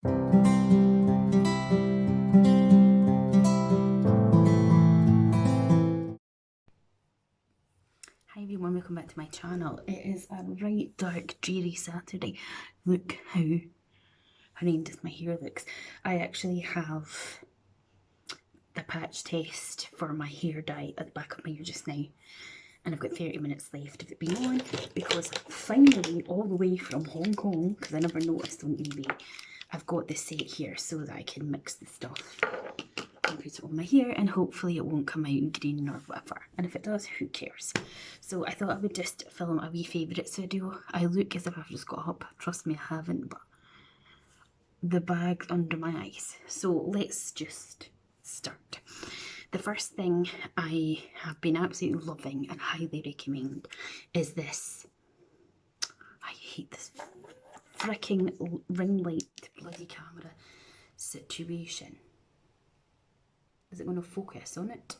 Hi everyone, welcome back to my channel. It is a right dark, dreary Saturday. Look how horrendous my hair looks. I actually have the patch test for my hair dye at the back of my ear just now. And I've got 30 minutes left of it being on because finally, all the way from Hong Kong, because I never noticed on eBay, I've got this set here so that I can mix the stuff and put it on my hair, and hopefully it won't come out green or whatever, and if it does, who cares. So I thought I would just film a wee favourites video. I look as if I've just got up, trust me I haven't, but the bag under my eyes. So let's just start. The first thing I have been absolutely loving and highly recommend is this, I hate this freaking ring light bloody camera situation. Is it going to focus on it?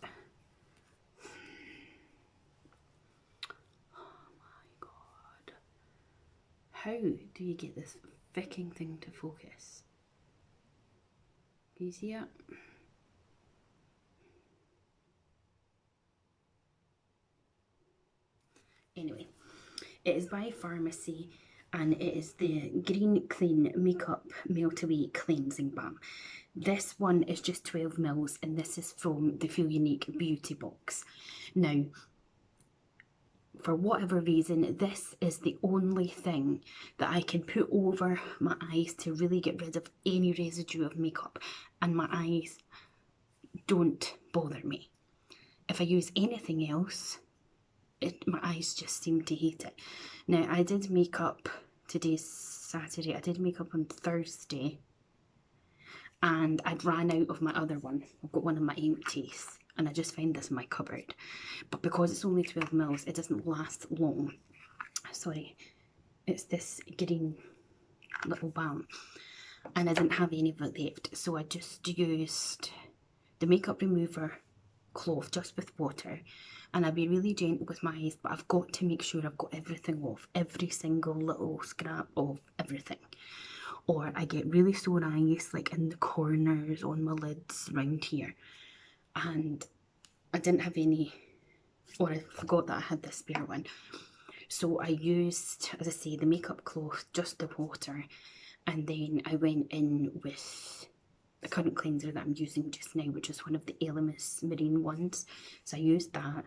Oh my god. How do you get this freaking thing to focus? Can you see it? Anyway, it is by Pharmacy and it is the Green Clean Makeup Melt Away Cleansing Balm. This one is just 12 mils and this is from the Feel Unique Beauty Box. Now, for whatever reason, this is the only thing that I can put over my eyes to really get rid of any residue of makeup, and my eyes don't bother me. If I use anything else, my eyes just seem to hate it. Now, I did makeup, today's Saturday, I did makeup on Thursday, and I'd ran out of my other one. I've got one of my empties, and I just found this in my cupboard. But because it's only 12 mils, it doesn't last long. Sorry, it's this green little balm, and I didn't have any of it left, so I just used the makeup remover cloth just with water, and I'll be really gentle with my eyes, but I've got to make sure I've got everything off, every single little scrap of everything, or I get really sore eyes, like in the corners, on my lids, round here. And I didn't have any, or I forgot that I had this spare one, so I used, as I say, the makeup cloth, just the water, and then I went in with the current cleanser that I'm using just now, which is one of the Elemis Marine ones. So I used that,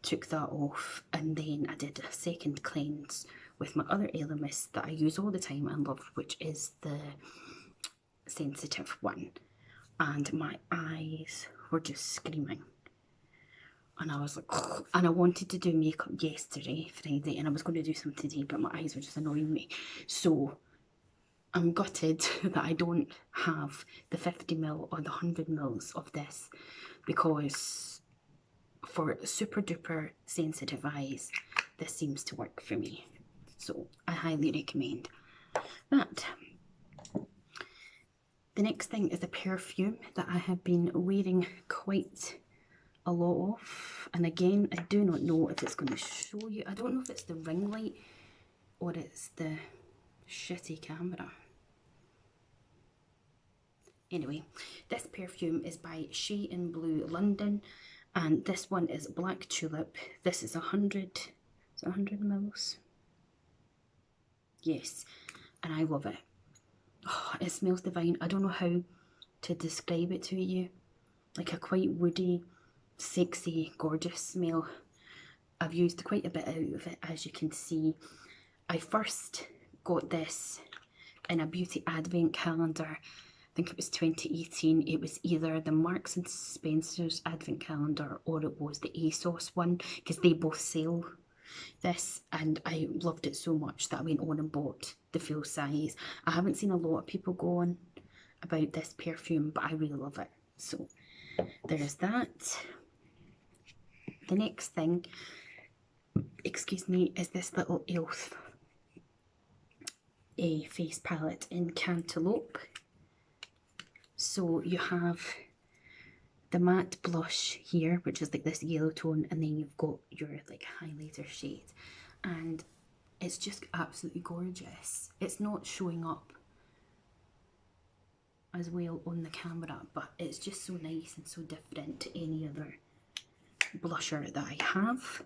took that off, and then I did a second cleanse with my other Elemis that I use all the time and love, which is the sensitive one. And my eyes were just screaming. And I was like, oh, and I wanted to do makeup yesterday, Friday, and I was going to do some today, but my eyes were just annoying me. So I'm gutted that I don't have the 50ml or the 100ml of this, because for super duper sensitive eyes, this seems to work for me. So I highly recommend that. The next thing is a perfume that I have been wearing quite a lot of, and again, I do not know if it's going to show you. I don't know if it's the ring light or it's the shitty camera. Anyway, this perfume is by Shea in Blue London, and this one is Black Tulip. This is 100, is it 100 mils? Yes, and I love it. Oh, it smells divine. I don't know how to describe it to you. Like a quite woody, sexy, gorgeous smell. I've used quite a bit out of it, as you can see. I first got this in a beauty advent calendar. I think it was 2018. It was either the Marks and Spencer's advent calendar or it was the ASOS one, because they both sell this, and I loved it so much that I went on and bought the full size. I haven't seen a lot of people go on about this perfume, but I really love it. So there's that. The next thing, excuse me, is this little e.l.f. a face palette in Cantaloupe. So you have the matte blush here, which is like this yellow tone, and then you've got your like highlighter shade, and it's just absolutely gorgeous. It's not showing up as well on the camera, but it's just so nice and so different to any other blusher that I have.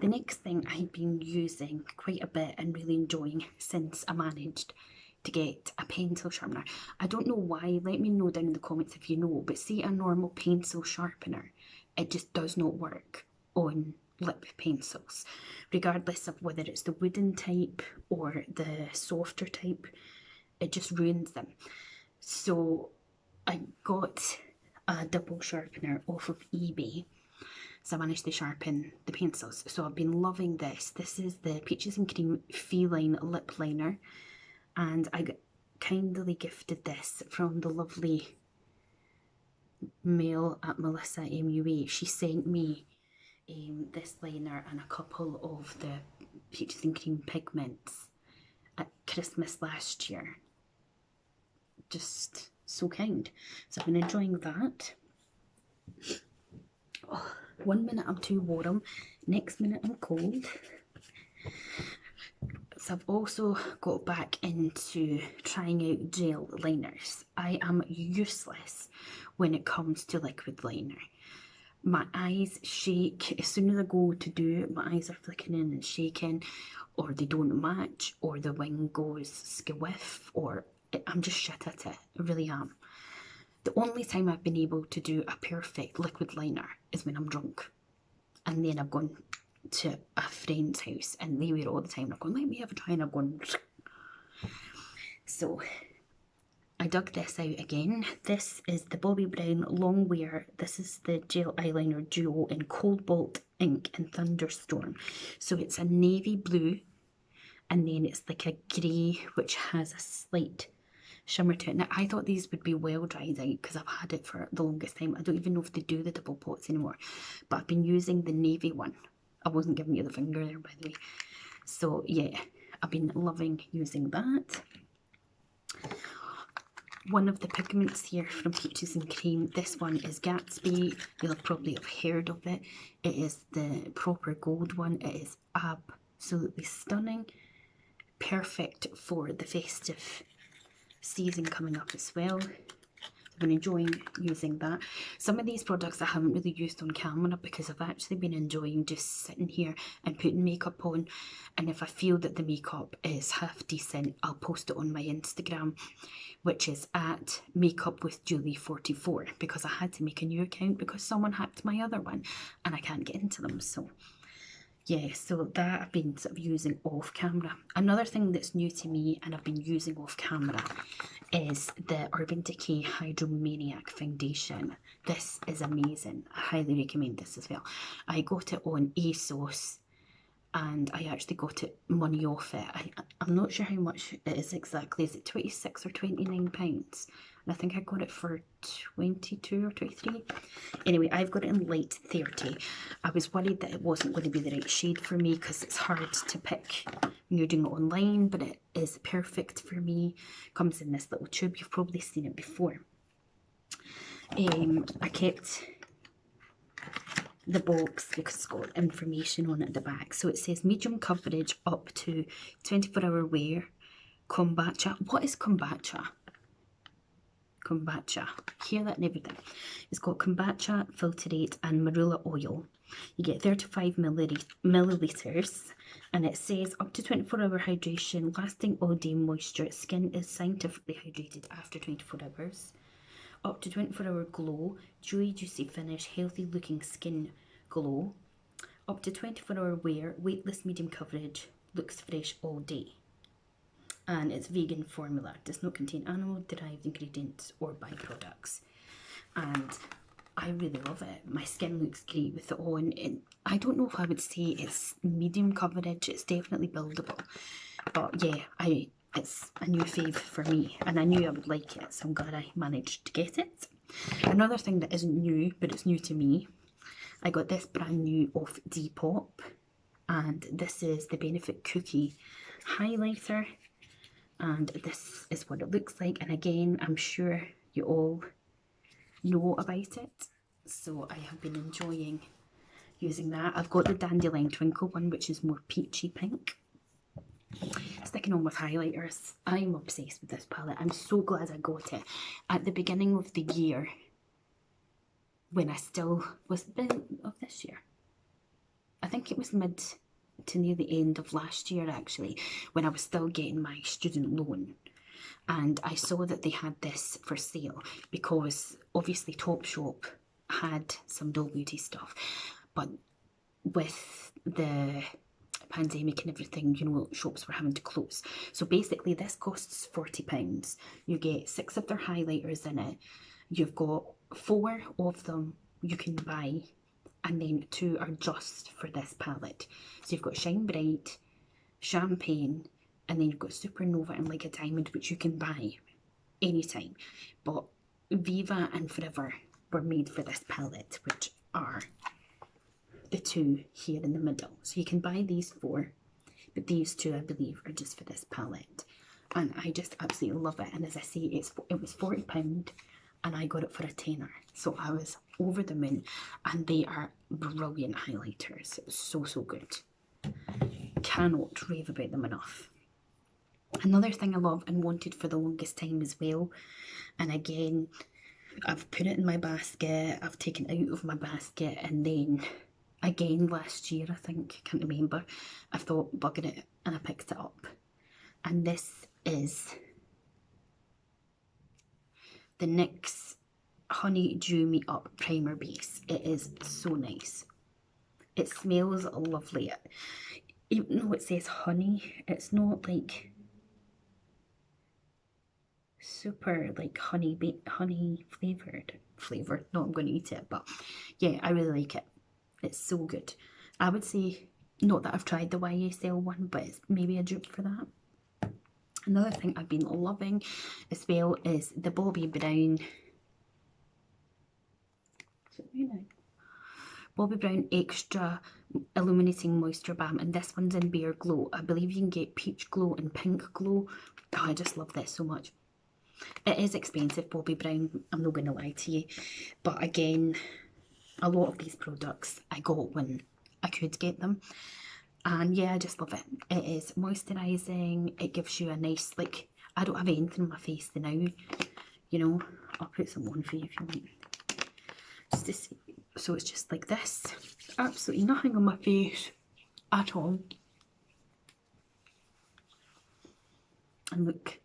The next thing I've been using quite a bit and really enjoying since I managed to get a pencil sharpener. I don't know why, let me know down in the comments if you know, but see a normal pencil sharpener, it just does not work on lip pencils, regardless of whether it's the wooden type or the softer type, it just ruins them. So I got a double sharpener off of eBay, so I managed to sharpen the pencils. So I've been loving this. This is the Peaches and Cream Feline lip liner, and I kindly gifted this from the lovely mail at Melissa MUA. She sent me this liner and a couple of the Peaches and Cream pigments at Christmas last year. Just so kind. So I've been enjoying that. Oh, 1 minute I'm too warm, next minute I'm cold. So I've also got back into trying out gel liners. I am useless when it comes to liquid liner. My eyes shake as soon as I go to do it. My eyes are flickering and shaking, or they don't match, or the wing goes squiff, or I'm just shit at it. I really am. The only time I've been able to do a perfect liquid liner is when I'm drunk. And then I've gone to a friend's house and they wear it all the time. And I've gone, let me have a try, and I've gone. So I dug this out again. This is the Bobbi Brown Long Wear. This is the Gel Eyeliner Duo in Cobalt Ink and Thunderstorm. So it's a navy blue, and then it's like a grey which has a slight shimmer to it. Now I thought these would be well dried out because I've had it for the longest time. I don't even know if they do the double pots anymore, but I've been using the navy one. I wasn't giving you the finger there, by the way. So yeah, I've been loving using that. One of the pigments here from Peaches and Cream, this one is Gatsby. You'll probably have heard of it. It is the proper gold one. It is absolutely stunning. Perfect for the festive season coming up as well. I've been enjoying using that. Some of these products I haven't really used on camera because I've actually been enjoying just sitting here and putting makeup on, and if I feel that the makeup is half decent, I'll post it on my Instagram, which is at makeupwithjulie44, because I had to make a new account because someone hacked my other one and I can't get into them. So yeah, so that I've been sort of using off camera. Another thing that's new to me and I've been using off camera is the Urban Decay Hydromaniac foundation. This is amazing. I highly recommend this as well. I got it on ASOS and I actually got it money off it. I'm not sure how much it is exactly. Is it 26 or 29 pounds? And I think I got it for 22 or 23. Anyway, I've got it in light 30. I was worried that it wasn't going to be the right shade for me because it's hard to pick when you're doing it online, but it is perfect for me. Comes in this little tube. You've probably seen it before. I kept the box because it's got information on it at the back. So it says medium coverage up to 24-hour wear. Kombucha. What is kombucha? Kombucha. Hear that and everything. It's got kombucha, filtrate and marula oil. You get 35 milliliters, and it says up to 24-hour hydration, lasting all day moisture. Skin is scientifically hydrated after 24 hours. Up to 24-hour glow, dewy, juicy finish, healthy looking skin glow. Up to 24-hour wear, weightless medium coverage, looks fresh all day. And it's vegan formula, does not contain animal derived ingredients or byproducts. And I really love it. My skin looks great with it on. I don't know if I would say it's medium coverage, it's definitely buildable. But yeah, it's a new fave for me, and I knew I would like it, so I'm glad I managed to get it. Another thing that isn't new, but it's new to me, I got this brand new off Depop, and this is the Benefit Cookie highlighter, and this is what it looks like. And again, I'm sure you all know about it, so I have been enjoying using that. I've got the Dandelion Twinkle one, which is more peachy pink. Sticking on with highlighters, I'm obsessed with this palette. I'm so glad I got it at the beginning of the year, when I still was of this year. I think it was mid to near the end of last year actually, when I was still getting my student loan, and I saw that they had this for sale because obviously Topshop had some Doll Beauty stuff, but with the pandemic and everything, you know, shops were having to close. So basically this costs £40. You get 6 of their highlighters in it. You've got 4 of them you can buy, and then 2 are just for this palette. So you've got Shine Bright, Champagne, and then you've got Supernova and Like a Diamond, which you can buy anytime. But Viva and Forever were made for this palette, which are the 2 here in the middle. So you can buy these 4, but these 2 I believe are just for this palette, and I just absolutely love it. And as I say, it was £40 and I got it for a tenner, so I was over the moon. And they are brilliant highlighters, so good. Cannot rave about them enough. Another thing I love and wanted for the longest time as well, and again I've put it in my basket, I've taken it out of my basket, and then again last year, I think, can't remember, I thought bugging it and I picked it up. And this is the NYX Honey Dew Me Up Primer Base. It is so nice. It smells lovely. Even though it says honey, it's not like super like honey flavored. No, I'm going to eat it, but yeah, I really like it. It's so good. I would say, not that I've tried the YSL one, but it's maybe a dupe for that. Another thing I've been loving as well is the Bobbi Brown. Is it right now? Bobbi Brown Extra Illuminating Moisture Balm, and this one's in Bare Glow. I believe you can get Peach Glow and Pink Glow. Oh, I just love this so much. It is expensive, Bobbi Brown, I'm not going to lie to you, but again, a lot of these products I got when I could get them, and yeah, I just love it. It is moisturising, it gives you a nice, like, I don't have anything on my face now, you know, I'll put some on for you if you want, just to see. So it's just like this, absolutely nothing on my face at all, and look,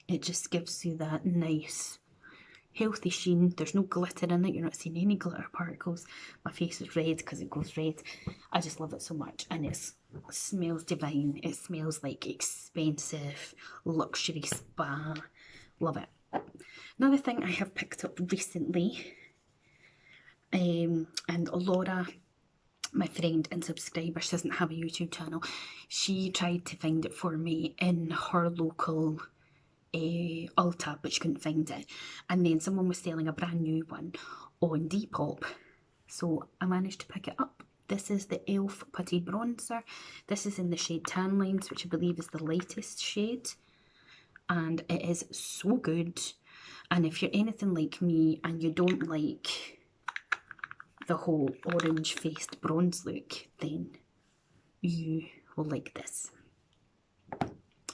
it just gives you that nice healthy sheen. There's no glitter in it, you're not seeing any glitter particles. My face is red because it goes red. I just love it so much, and it smells divine. It smells like expensive luxury spa. Love it. Another thing I have picked up recently, and Laura, my friend and subscriber, she doesn't have a YouTube channel, she tried to find it for me in her local Ulta, but she couldn't find it, and then someone was selling a brand new one on Depop, so I managed to pick it up. This is the e.l.f. Putty Bronzer. This is in the shade Tan Lines, which I believe is the lightest shade, and it is so good. And if you're anything like me and you don't like the whole orange faced bronze look, then you will like this.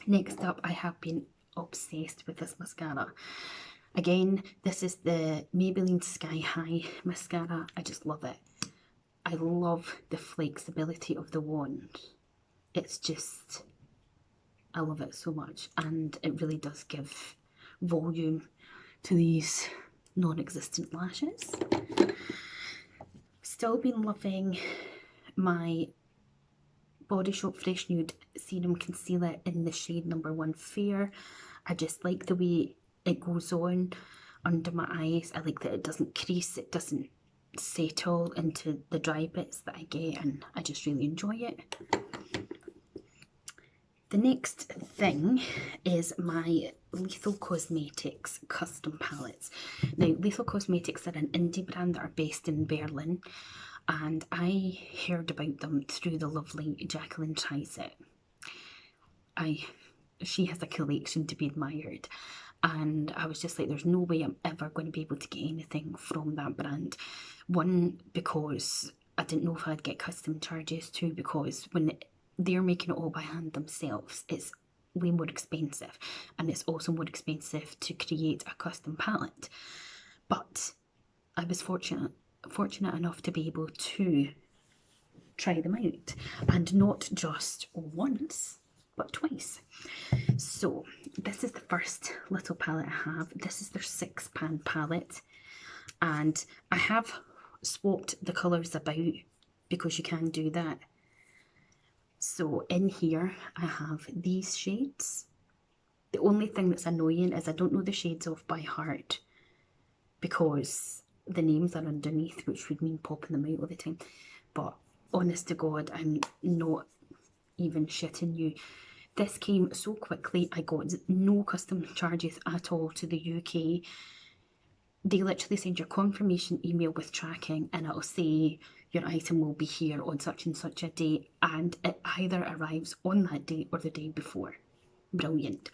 Next up, I have been obsessed with this mascara. Again, this is the Maybelline Sky High mascara. I just love it. I love the flexibility of the wand. It's just, I love it so much, and it really does give volume to these non-existent lashes. Still been loving my Body Shop Fresh Nude Serum Concealer in the shade number 1 Fair. I just like the way it goes on under my eyes. I like that it doesn't crease, it doesn't settle into the dry bits that I get, and I just really enjoy it. The next thing is my Lethal Cosmetics custom palettes. Now, Lethal Cosmetics are an indie brand that are based in Berlin, and I heard about them through the lovely Jacqueline Tries It. She has a collection to be admired, and I was just like, there's no way I'm ever going to be able to get anything from that brand. One, because I didn't know if I'd get custom charges. Two, because when they're making it all by hand themselves. It's way more expensive, and it's also more expensive to create a custom palette. But I was fortunate enough to be able to try them out, and not just once but twice. So this is the first little palette I have. This is their 6-pan palette, and I have swapped the colours about because you can do that. So in here I have these shades. The only thing that's annoying is I don't know the shades off by heart because the names are underneath, which would mean popping them out all the time. But honest to God, I'm not even shitting you. This came so quickly. I got no custom charges at all to the UK. They literally send your confirmation email with tracking, and it'll say your item will be here on such and such a day, and it either arrives on that day or the day before. Brilliant.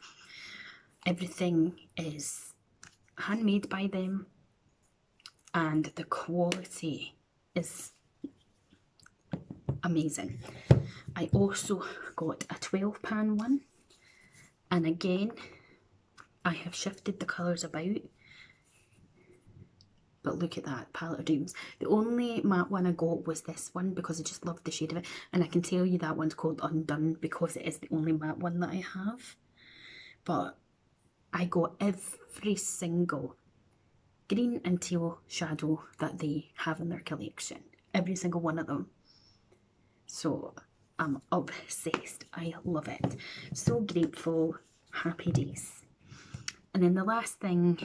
Everything is handmade by them, and the quality is amazing. I also got a 12-pan one, and again I have shifted the colours about, but look at that, Palette of Dreams. The only matte one I got was this one because I just loved the shade of it, and I can tell you that one's called Undone because it is the only matte one that I have. But I got every single green and teal shadow that they have in their collection, every single one of them. So I'm obsessed. I love it. So grateful. Happy days. And then the last thing,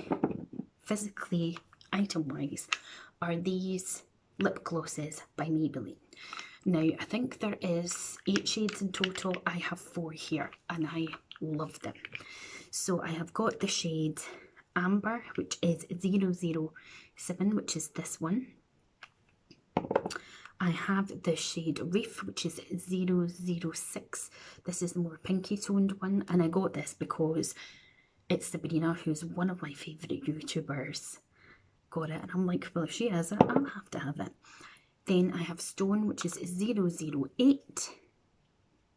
physically, item-wise, are these lip glosses by Maybelline. Now, I think there is 8 shades in total. I have 4 here, and I love them. So I have got the shade Amber, which is 007, which is this one. I have the shade Reef, which is 006. This is the more pinky toned one, and I got this because it's Sabrina, who's one of my favourite YouTubers, got it, and I'm like, well, if she has it, I'll have to have it. Then I have Stone, which is 008,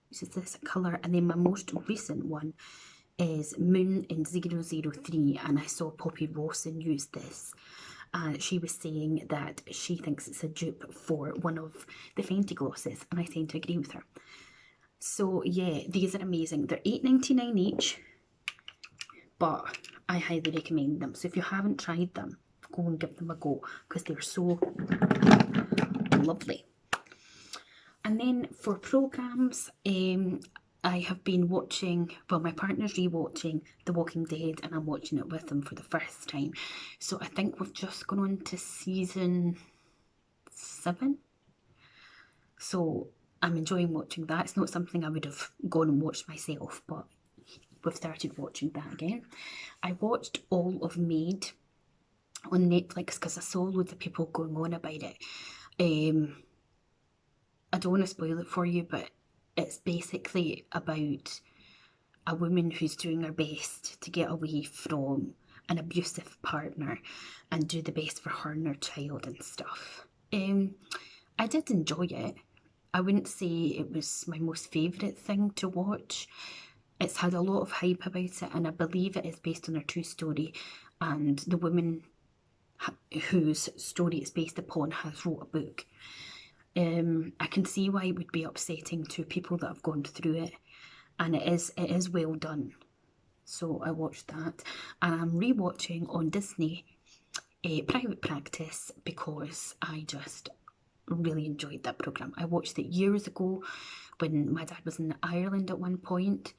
which is this colour, and then my most recent one is Moon in 003, and I saw Poppy Rawson use this. And she was saying that she thinks it's a dupe for one of the Fenty glosses, and I tend to agree with her. So yeah, these are amazing. They're $8.99 each, but I highly recommend them. So if you haven't tried them, go and give them a go because they're so lovely. And then for programs, I have been watching, well, my partner's rewatching The Walking Dead, and I'm watching it with him for the first time. So I think we've just gone on to season 7. So I'm enjoying watching that. It's not something I would have gone and watched myself, but we've started watching that again. I watched all of Made on Netflix because I saw loads of people going on about it. I don't want to spoil it for you, but it's basically about a woman who's doing her best to get away from an abusive partner and do the best for her and her child and stuff. I did enjoy it. I wouldn't say it was my most favourite thing to watch. It's had a lot of hype about it, and I believe it is based on a true story, and the woman whose story it's based upon has wrote a book. I can see why it would be upsetting to people that have gone through it, and it is well done. So I watched that, and I'm rewatching on Disney Private Practice because I just really enjoyed that programme. I watched it years ago when my dad was in Ireland at one point,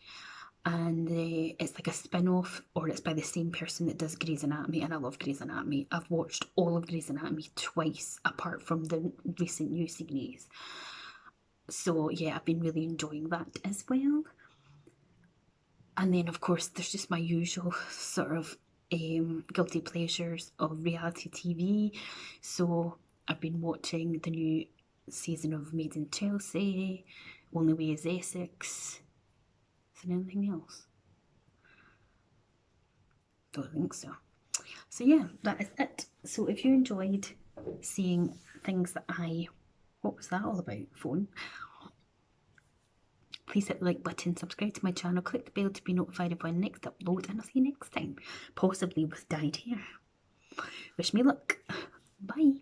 and it's like a spin-off, or it's by the same person that does Grey's Anatomy, and I love Grey's Anatomy. I've watched all of Grey's Anatomy twice, apart from the recent new series. So yeah, I've been really enjoying that as well. And then of course there's just my usual sort of guilty pleasures of reality TV. So I've been watching the new season of Made in Chelsea, Only Way is Essex. Is there anything else? Don't think so. So yeah, that is it. So if you enjoyed seeing things that what was that all about, phone? Please hit the like button, subscribe to my channel, click the bell to be notified of when next upload, and I'll see you next time, possibly with dyed hair. Wish me luck. Bye.